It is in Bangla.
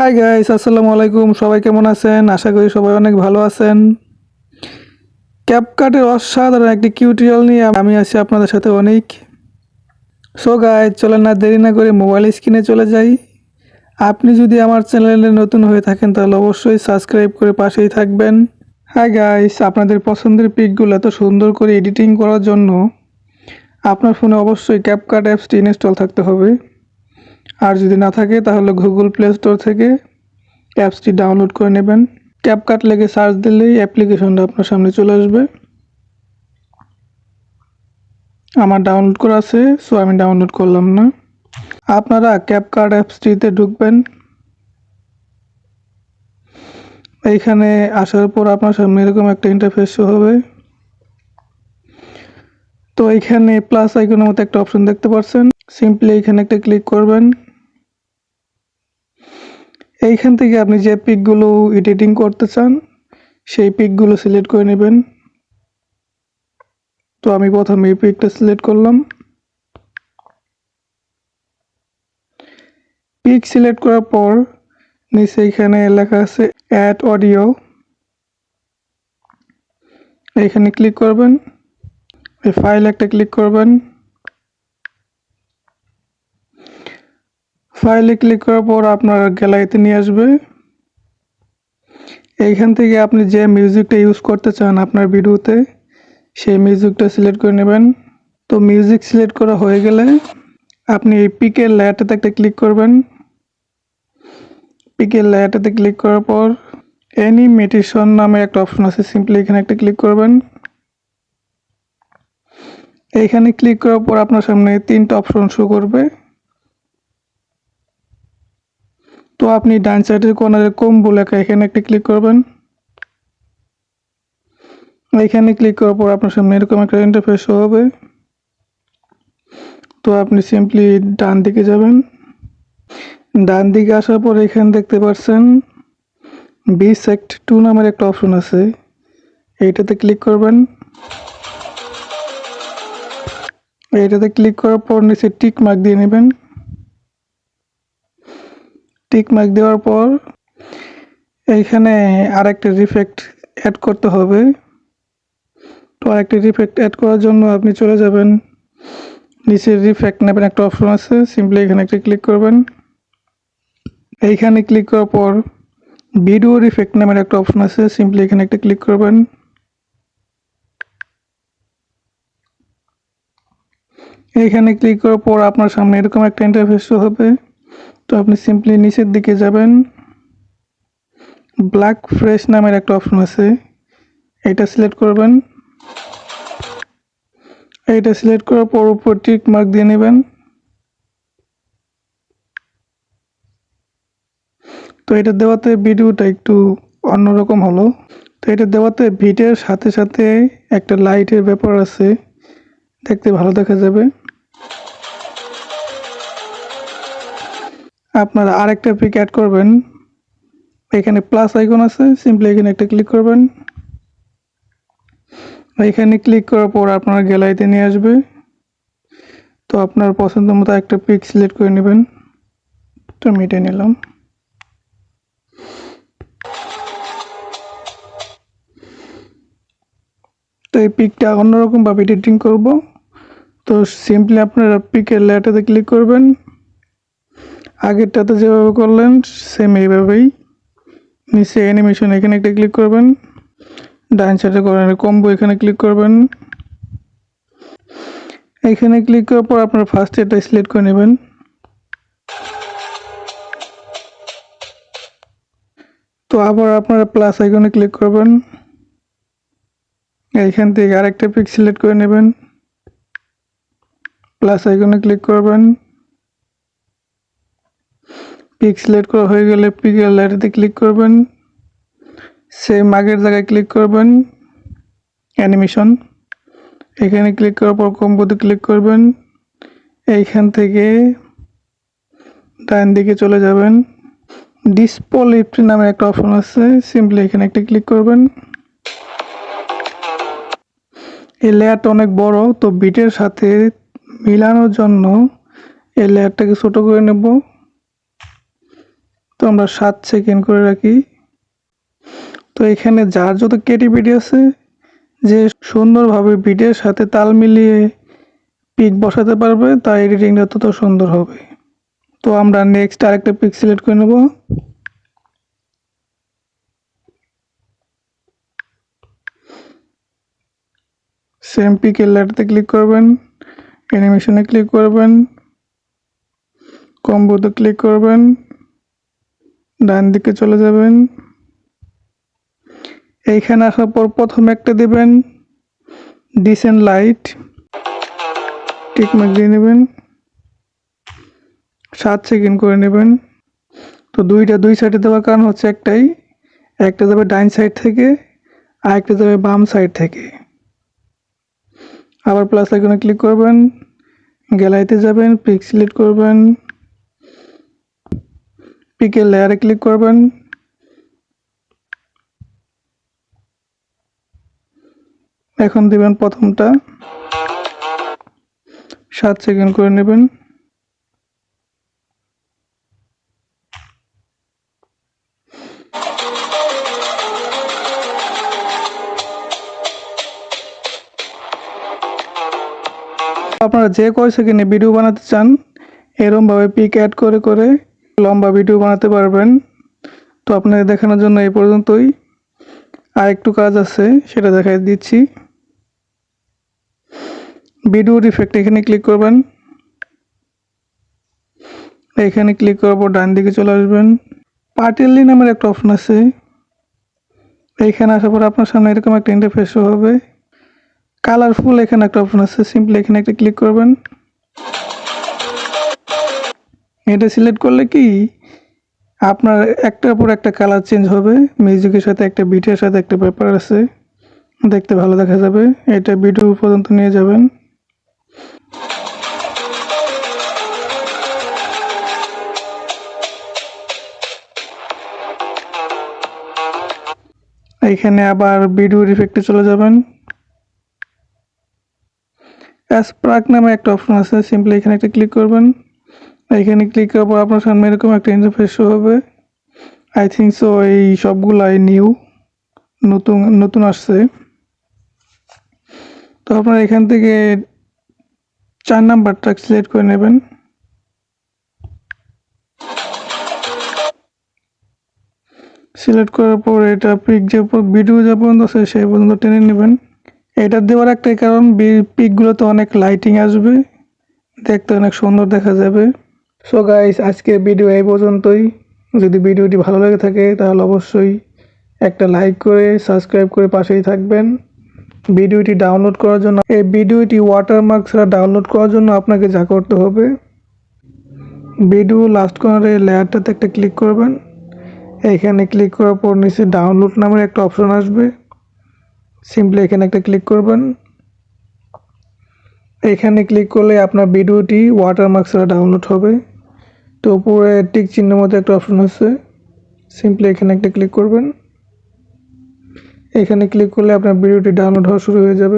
হাই গাইস, আসসালামু আলাইকুম। সবাই কেমন আছেন? আশা করি সবাই অনেক ভালো আছেন। ক্যাপকাটের অসাধারণ একটি টিউটোরিয়াল নিয়ে আমি আছি আপনাদের সাথে অনেক। সো গাইস, চলেন না দেরি না করে মোবাইল স্ক্রিনে চলে যাই। আপনি যদি আমার চ্যানেলে নতুন হয়ে থাকেন তাহলে অবশ্যই সাবস্ক্রাইব করে পাশেই থাকবেন। হাই গাইস, আপনাদের পছন্দের পিকগুলো এত সুন্দর করে এডিটিং করার জন্য আপনার ফোনে অবশ্যই ক্যাপকাট অ্যাপসটি ইনস্টল থাকতে হবে। আর যদি না থাকে তাহলে গুগল প্লে স্টোর থেকে অ্যাপসটি ডাউনলোড করে নেবেন। ক্যাপকাট লেগে সার্চ দিলেই অ্যাপ্লিকেশনটা আপনার সামনে চলে আসবে। আমার ডাউনলোড করা আছে, সো আমি ডাউনলোড করলাম না। আপনারা ক্যাপকাট অ্যাপসটিতে ঢুকবেন। এইখানে আসার পর আপনার সামনে এরকম একটা ইন্টারফেস শো হবে। তো এইখানে প্লাস আইকনের মতো একটা অপশন দেখতে পাচ্ছেন, সিম্পলি এইখানে একটা ক্লিক করবেন। এইখান থেকে আপনি যে পিকগুলো এডিটিং করতে চান সেই পিকগুলো সিলেক্ট করে নেবেন। তো আমি প্রথমে এই পিকটা সিলেক্ট করলাম। পিক সিলেক্ট করার পর নিচে এখানে লেখা আছে অ্যাড অডিও, এখানে ক্লিক করবেন। এই ফাইল একটা ক্লিক করবেন। ফাইলে ক্লিক করার পর আপনার গ্যালারিতে নিয়ে আসবে। এইখান থেকে আপনি যে মিউজিকটা ইউজ করতে চান আপনার ভিডিওতে সেই মিউজিকটা সিলেক্ট করে নেবেন। তো মিউজিক সিলেক্ট করা হয়ে গেলে আপনি এই পিকের লেয়ারটাতে একটা ক্লিক করবেন। পিকের লেয়ারটাতে ক্লিক করার পর অ্যানিমেটেশন নামে একটা অপশন আছে, সিম্পলি এখানে একটা ক্লিক করবেন। এইখানে ক্লিক করার পর আপনার সামনে তিনটা অপশন শো করবে। তো আপনি ডান সাইডের কর্নারে কম্বো লেখা এখানে একটা ক্লিক করবেন। এখানে ক্লিক করার পর আপনার সামনে এরকম একটা ইন্টারফেস শো হবে। তো আপনি সিম্পলি ডান দিকে যাবেন। ডান দিকে আসার পর এখানে দেখতে পাচ্ছেন বিসেক্ট 2 নামের একটা অপশন আছে, এইটাতে ক্লিক করবেন। এইটাতে ক্লিক করার পর নিচে টিক মার্ক দিয়ে নেবেন। টিক মার্ক দেওয়ার পর এইখানে আরেকটা রিফেক্ট অ্যাড করতে হবে। তো আরেকটা রিফেক্ট অ্যাড করার জন্য আপনি চলে যাবেন, নিচে রিফেক্ট নেবেন একটা অপশন আছে, সিম্পলি এখানে একটা ক্লিক করবেন। এইখানে ক্লিক করার পর ভিডিও রিফেক্ট নামের একটা অপশন আছে, সিম্পলি এখানে একটা ক্লিক করবেন। এইখানে ক্লিক করার পর আপনার সামনে এরকম একটা ইন্টারফেস শো হবে। তো আপনি সিম্পলি নিচের দিকে যাবেন, ব্ল্যাক ফ্রেশ নামের একটা অপশন আছে, এটা সিলেক্ট করবেন। এইটা সিলেক্ট করার পর উপর টিক মার্ক দিয়ে নেবেন। তো এটা দেওয়াতে ভিডিওটা একটু অন্যরকম হলো। তো এটা দেওয়াতে ভিডিওর সাথে সাথে একটা লাইটের ব্যাপার আছে, দেখতে ভালো দেখা যাবে। আপনারা আরেকটা পিক অ্যাড করবেন। এখানে প্লাস আইকন আছে, সিম্পলি এখানে একটা ক্লিক করবেন। এখানে ক্লিক করার পর আপনার গ্যালারিতে নিয়ে আসবে। তো আপনার পছন্দ মতো একটা পিক সিলেক্ট করে নেবেন। তো আমি এটা নিলাম। তো এই পিকটা অন্যরকমভাবে এডিটিং করব। তো সিম্পলি আপনারা পিকের লেয়ারটাতে ক্লিক করবেন। আগেরটাতে যেভাবে করলেন সেম এইভাবেই নিচে অ্যানিমেশন এখানে একটা ক্লিক করবেন। ডান সাইডে কর্নারে কম্বো এখানে ক্লিক করবেন। এখানে ক্লিক করার পর আপনার ফার্স্ট এটা সিলেক্ট করে নেবেন। তো আবার আপনারা প্লাস আইকনে ক্লিক করবেন। এইখান থেকে আরেকটা পিক সিলেক্ট করে নেবেন, প্লাস আইকনে ক্লিক করবেন। পিক সিলেক্ট করা হয়ে গেলে পিকের লেয়ারটাতে ক্লিক করবেন, সেম আগের জায়গায় ক্লিক করবেন, অ্যানিমেশন এখানে ক্লিক করার পর কম্বোতে ক্লিক করবেন। এইখান থেকে ডান দিকে চলে যাবেন, ডিসপ্লে লিফট নামে একটা অপশন আছে, সিম্পলি এখানে একটা ক্লিক করবেন। এই লেয়ারটা অনেক বড়, তো বিটের সাথে মিলানোর জন্য এই লেয়ারটাকে ছোট করে নেব। তো আমরা 7 সেকেন্ড করে রাখি। তো এখানে যার যত ক্রিয়েটিভিটি আছে, যে সুন্দরভাবে বিটের সাথে তাল মিলিয়ে পিক বসাতে পারবে, তার এডিটিংটা তত সুন্দর হবে। তো আমরা নেক্সট আরেকটা পিক সিলেক্ট করে নেব। সেম পিকের লেটারতে ক্লিক করবেন, অ্যানিমেশনে ক্লিক করবেন, কম্বোতে ক্লিক করবেন, ডান দিকে চলে যাবেন। এইখানে আসার পর প্রথমে একটা দেবেন ডিসেন্ট লাইট, টিকমার্ক দিয়ে নেবেন, 7 সেকেন্ড করে নেবেন। তো দুই সাইডে দেওয়ার কারণ হচ্ছে একটাই, একটা যাবে ডাইন সাইড থেকে আর একটা যাবে বাম সাইড থেকে। আবার প্লাস আইকনে ক্লিক করবেন, গ্যালারিতে যাবেন, পিক সিলেক্ট করবেন, পিকের লেয়ারে ক্লিক করবেন, এখন দিবেন প্রথমটা, 7 সেকেন্ড করে নেবেন। আপনারা যে কয় সেকেন্ডে ভিডিও বানাতে চান এরকমভাবে পিক অ্যাড করে করে লম্বা ভিডিও বানাতে পারবেন। তো আপনাদের দেখানোর জন্য এই পর্যন্তই। আর একটু কাজ আছে, সেটা দেখাই দিচ্ছি। ভিডিও ইফেক্ট এখানে ক্লিক করবেন, এখানে ক্লিক করার পর ডান দিকে চলে আসবেন। পার্টিলি নামের একটা অপশন আছে, এইখানে আসার পর আপনার সামনে এরকম একটা ইন্টারফেস শো হবে। কালারফুল এখানে একটা অপশন আছে, সিম্পলি এখানে একটা ক্লিক করবেন। এটা সিলেক্ট করলে কি আপনার একটার পর একটা কালার চেঞ্জ হবে, মিউজিকের সাথে একটা বিটের সাথে একটা ব্যাপার আছে, দেখতে ভালো দেখা যাবে। এটা ভিডিও পর্যন্ত নিয়ে যাবেন। এইখানে আবার ভিডিওর ইফেক্টে চলে যাবেন। স্পার্ক নামে একটা অপশন আছে, সিম্পলি এখানে একটা ক্লিক করবেন। এখানে ক্লিক করার পর আপনার সামনে এরকম একটা ইন্টারফেস শো হবে। আই থিঙ্ক সো এই সবগুলাই নতুন আসছে। তো আপনারা এখান থেকে 4 নাম্বারটা সিলেক্ট করে নেবেন। সিলেক্ট করার পর এটা পিক যে ভিডিও যে পর্যন্ত আছে সেই পর্যন্ত টেনে নেবেন। এটা দেওয়ার একটাই কারণ, পিকগুলোতে অনেক লাইটিং আসবে, দেখতে অনেক সুন্দর দেখা যাবে। সো গাইস, আজকের ভিডিও এই পর্যন্তই। যদি ভিডিওটি ভালো লেগে থাকে তাহলে অবশ্যই একটা লাইক করে সাবস্ক্রাইব করে পাশেই থাকবেন। ভিডিওটি ডাউনলোড করার জন্য, এই ভিডিওটি ওয়াটারমার্ক ছাড়া ডাউনলোড করার জন্য আপনাকে যা করতে হবে, ভিডিও লাস্ট কর্নারে লেয়ারটাতে একটা ক্লিক করবেন। এইখানে ক্লিক করার পর নিচে ডাউনলোড নামের একটা অপশন আসবে, সিম্পলি এখানে একটা ক্লিক করবেন। এখানে ক্লিক করলে আপনার ভিডিওটি ওয়াটারমার্ক ছাড়া ডাউনলোড হবে। তো উপরে টিক চিহ্নের মধ্যে একটা অপশন আছে, সিম্পলি এখানে একটা ক্লিক করবেন। এখানে ক্লিক করলে আপনার ভিডিওটি ডাউনলোড হওয়া শুরু হয়ে যাবে।